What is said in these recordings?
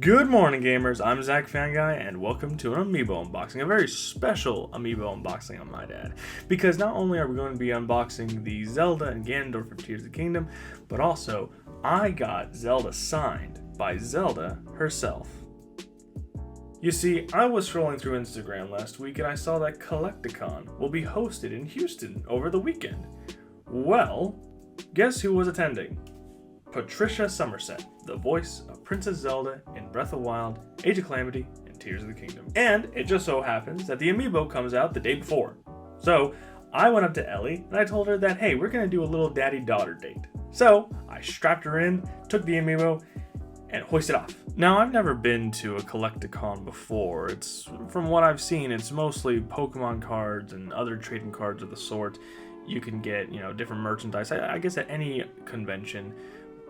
Good morning, gamers. I'm Zach Fanguy, and welcome to an Amiibo unboxing. A very special Amiibo unboxing, I might add. Because not only are we going to be unboxing the Zelda and Ganondorf of Tears of the Kingdom, but also, I got Zelda signed by Zelda herself. You see, I was scrolling through Instagram last week and I saw that Collecticon will be hosted in Houston over the weekend. Well, guess who was attending? Patricia Somerset, the voice of Princess Zelda in Breath of the Wild, Age of Calamity, and Tears of the Kingdom. And it just so happens that the Amiibo comes out the day before. So I went up to Ellie and I told her that, hey, we're going to do a little daddy-daughter date. So I strapped her in, took the Amiibo, and hoisted off. Now, I've never been to a Collecticon before. From what I've seen, it's mostly Pokemon cards and other trading cards of the sort. You can get, different merchandise, I guess at any convention.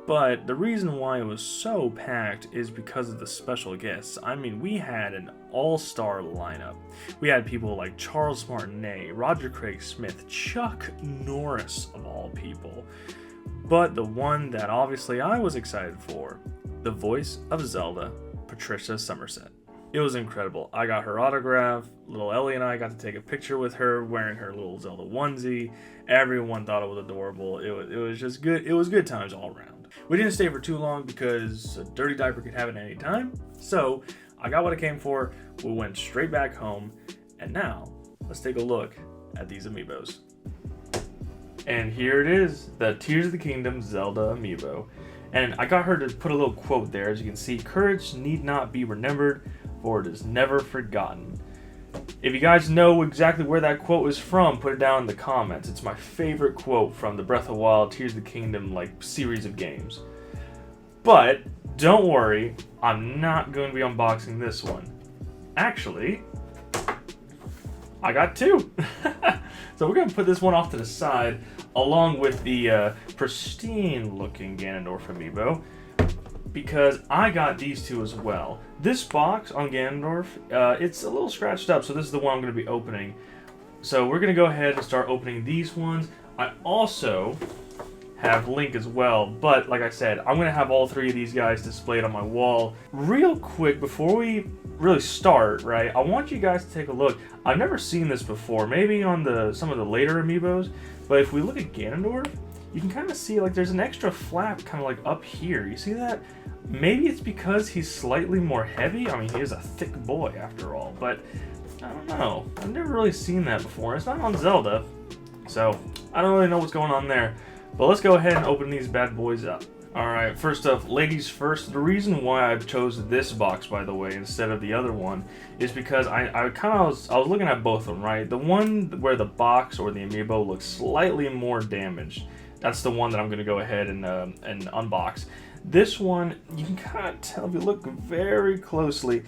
But the reason why it was so packed is because of the special guests. I mean, we had an all-star lineup. We had people like Charles Martinet, Roger Craig Smith, Chuck Norris, of all people. But the one that obviously I was excited for, the voice of Zelda, Patricia Somerset. It was incredible. I got her autograph. Little Ellie and I got to take a picture with her wearing her little Zelda onesie. Everyone thought it was adorable. It was just good. It was good times all around. We didn't stay for too long because a dirty diaper could have it at any time. So I got what I came for. We went straight back home. And now let's take a look at these Amiibos. And here it is, the Tears of the Kingdom Zelda Amiibo. And I got her to put a little quote there. As you can see, courage need not be remembered, for it is never forgotten. If you guys know exactly where that quote is from, put it down in the comments. It's my favorite quote from the Breath of the Wild, Tears of the Kingdom series of games. But don't worry, I'm not going to be unboxing this one. Actually, I got two. So we're going to put this one off to the side, along with the pristine-looking Ganondorf Amiibo, because I got these two as well. This box on Ganondorf, it's a little scratched up, so this is the one I'm going to be opening. So we're going to go ahead and start opening these ones. I also have Link as well, but like I said, I'm going to have all three of these guys displayed on my wall. Real quick, before we really start, right, I want you guys to take a look. I've never seen this before, maybe on some of the later Amiibos, but if we look at Ganondorf, you can kind of see there's an extra flap kind of up here. You see that? Maybe it's because he's slightly more heavy. I mean, he is a thick boy after all, but I don't know. I've never really seen that before. It's not on Zelda, so I don't really know what's going on there. But let's go ahead and open these bad boys up. Alright, first up, ladies first. The reason why I chose this box, by the way, instead of the other one, is because I was looking at both of them, right? The one where the box or the Amiibo looks slightly more damaged, that's the one that I'm going to go ahead and unbox. This one, you can kind of tell if you look very closely,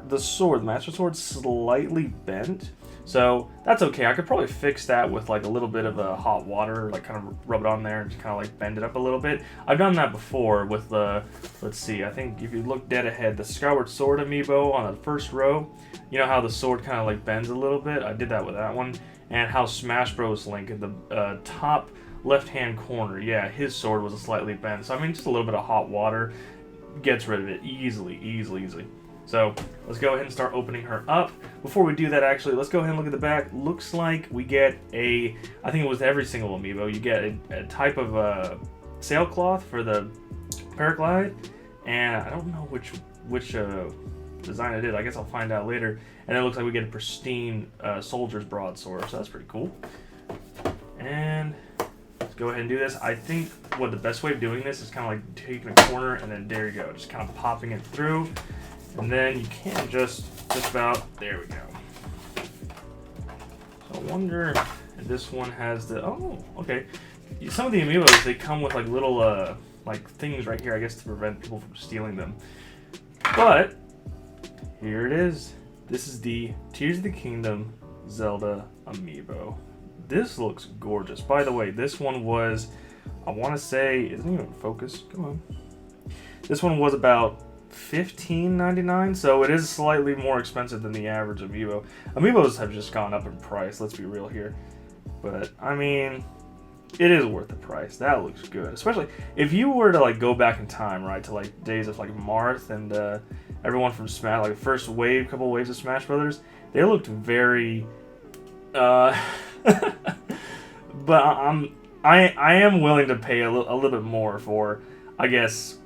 the sword, the Master Sword, slightly bent. So that's okay. I could probably fix that with a little bit of hot water, kind of rub it on there and just kind of bend it up a little bit. I've done that before with the, let's see, I think if you look dead ahead, the Skyward Sword Amiibo on the first row, you know how the sword kind of bends a little bit? I did that with that one. And how Smash Bros. Link in the top left-hand corner, yeah, his sword was slightly bent. So I mean, just a little bit of hot water gets rid of it easily. So let's go ahead and start opening her up. Before we do that, actually, let's go ahead and look at the back. Looks like we get I think it was every single Amiibo, you get a type of sailcloth for the paraglide, and I don't know which design it is. I guess I'll find out later. And it looks like we get a pristine soldier's broadsword, so that's pretty cool. And let's go ahead and do this. I think the best way of doing this is kind of taking a corner and then there you go, just kind of popping it through. And then you can just about, there we go. So I wonder if this one has oh, okay. Some of the Amiibos, they come with little things right here, I guess, to prevent people from stealing them. But here it is. This is the Tears of the Kingdom Zelda Amiibo. This looks gorgeous. By the way, this one was, I want to say, isn't even focused. Come on. This one was about $15.99, so it is slightly more expensive than the average Amiibo. Amiibos have just gone up in price, let's be real here. But, I mean, it is worth the price. That looks good. Especially if you were to go back in time, right, to days of Marth and everyone from Smash, like the first wave, couple waves of Smash Brothers, they looked very, but I am willing to pay a little bit more for, I guess,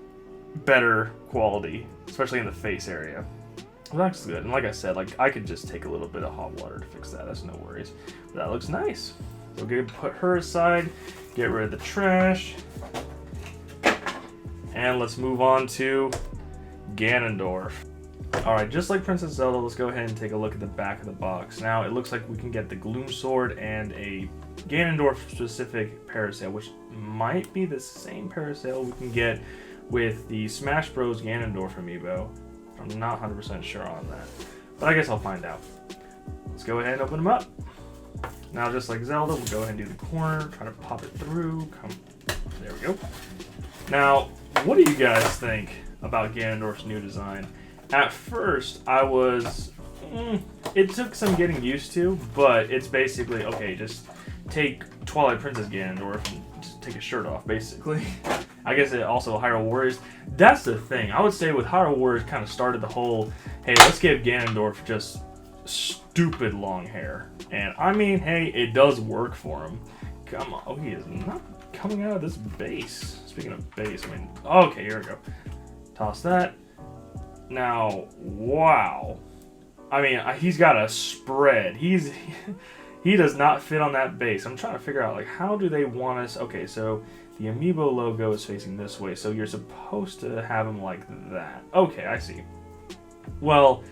better quality, especially in the face area. Well, that's good. And like I said, like I could just take a little bit of hot water to fix that. That's no worries. But that looks nice. So we're gonna put her aside, get rid of the trash, and let's move on to Ganondorf. All right, just like Princess Zelda, let's go ahead and take a look at the back of the box. Now it looks like we can get the Gloom Sword and a Ganondorf specific parasail, which might be the same parasail we can get with the Smash Bros. Ganondorf amiibo. I'm not 100% sure on that, but I guess I'll find out. Let's go ahead and open them up. Now, just like Zelda, we'll go ahead and do the corner, try to pop it through. There we go. Now, what do you guys think about Ganondorf's new design? At first, I was... it took some getting used to, but it's basically, okay, just take Twilight Princess Ganondorf and just take his shirt off, basically. I guess it also Hyrule Warriors. That's the thing. I would say with Hyrule Warriors kind of started the whole, hey, let's give Ganondorf just stupid long hair. And I mean, hey, it does work for him. Come on. Oh, he is not coming out of this base. Speaking of base, I mean, okay, here we go. Toss that. Now, wow. I mean, he's got a spread. He does not fit on that base. I'm trying to figure out, like, how do they want us... Okay, so the Amiibo logo is facing this way, so you're supposed to have him like that. Okay, I see. Well,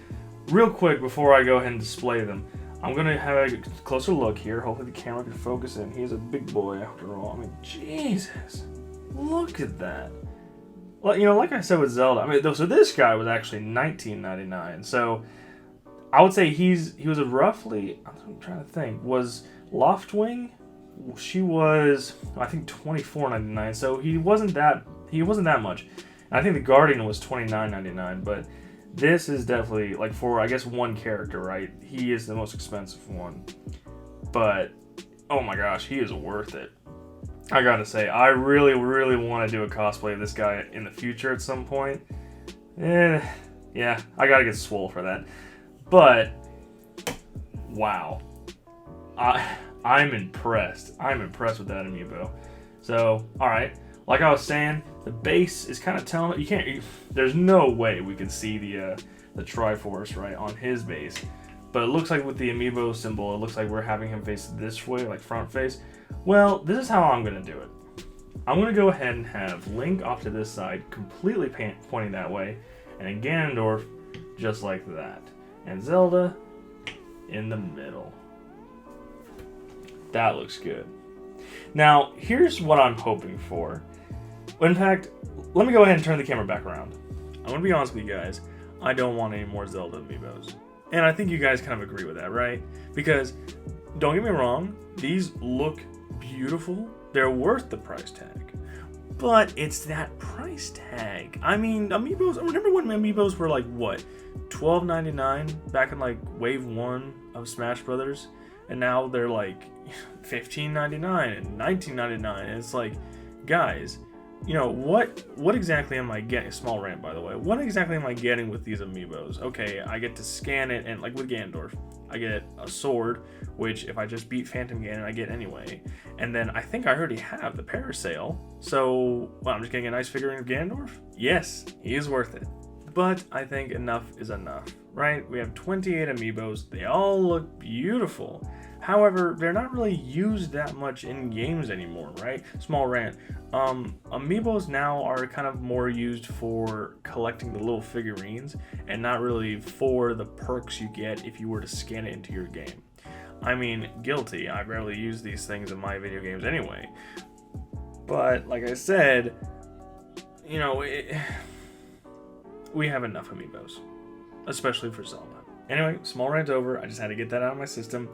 real quick, before I go ahead and display them, I'm going to have a closer look here. Hopefully the camera can focus in. He's a big boy, after all. I mean, Jesus. Look at that. Well, you know, like I said with Zelda, I mean, so this guy was actually $19.99, so... I would say he was a roughly, I'm trying to think, was Loftwing, she was, I think, $24.99, so he wasn't that much. And I think the Guardian was $29.99, but this is definitely, like, for, I guess, one character, right? He is the most expensive one. But, oh my gosh, he is worth it. I gotta say, I really, really want to do a cosplay of this guy in the future at some point. Yeah, I gotta get swole for that. But, wow. I'm impressed. I'm impressed with that amiibo. So, alright. Like I was saying, the base is kind of telling... there's no way we can see the Triforce, right, on his base. But it looks like with the amiibo symbol, it looks like we're having him face this way, like front face. Well, this is how I'm going to do it. I'm going to go ahead and have Link off to this side, completely pointing that way, and then Ganondorf just like that. And Zelda in the middle. That looks good. Now, here's what I'm hoping for. In fact, let me go ahead and turn the camera back around. I'm going to be honest with you guys. I don't want any more Zelda amiibos. And I think you guys kind of agree with that, right? Because, don't get me wrong, these look beautiful. They're worth the price tag. But it's that price tag. I mean, amiibos, remember when amiibos were like, what? $12.99 back in like wave 1 of Smash Brothers, and now they're like $15.99 and $19.99. And it's like, guys, you know what exactly am I getting? Small rant, by the way. What exactly am I getting with these amiibos? Okay, I get to scan it, and like with Ganondorf, I get a sword, which if I just beat Phantom Ganon, I get anyway. And then I think I already have the parasail, so well, I'm just getting a nice figurine of Ganondorf. Yes, he is worth it. But I think enough is enough, right? We have 28 amiibos. They all look beautiful. However, they're not really used that much in games anymore, right? Small rant. Amiibos now are kind of more used for collecting the little figurines and not really for the perks you get if you were to scan it into your game. I mean, guilty. I rarely use these things in my video games anyway. But, like I said, you know, we have enough amiibos, especially for Zelda. Anyway, small rant over. I just had to get that out of my system.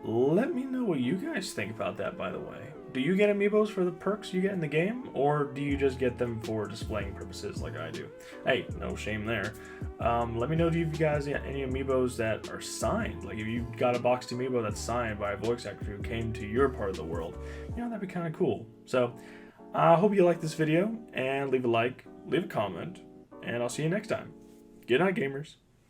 Let me know what you guys think about that, by the way. Do you get amiibos for the perks you get in the game, or do you just get them for displaying purposes like I do? Hey, no shame there. Let me know if you guys get any amiibos that are signed. Like if you got a boxed amiibo that's signed by a voice actor who came to your part of the world. You know, that'd be kind of cool. So, I hope you liked this video, and leave a like, leave a comment, and I'll see you next time. Good night, gamers.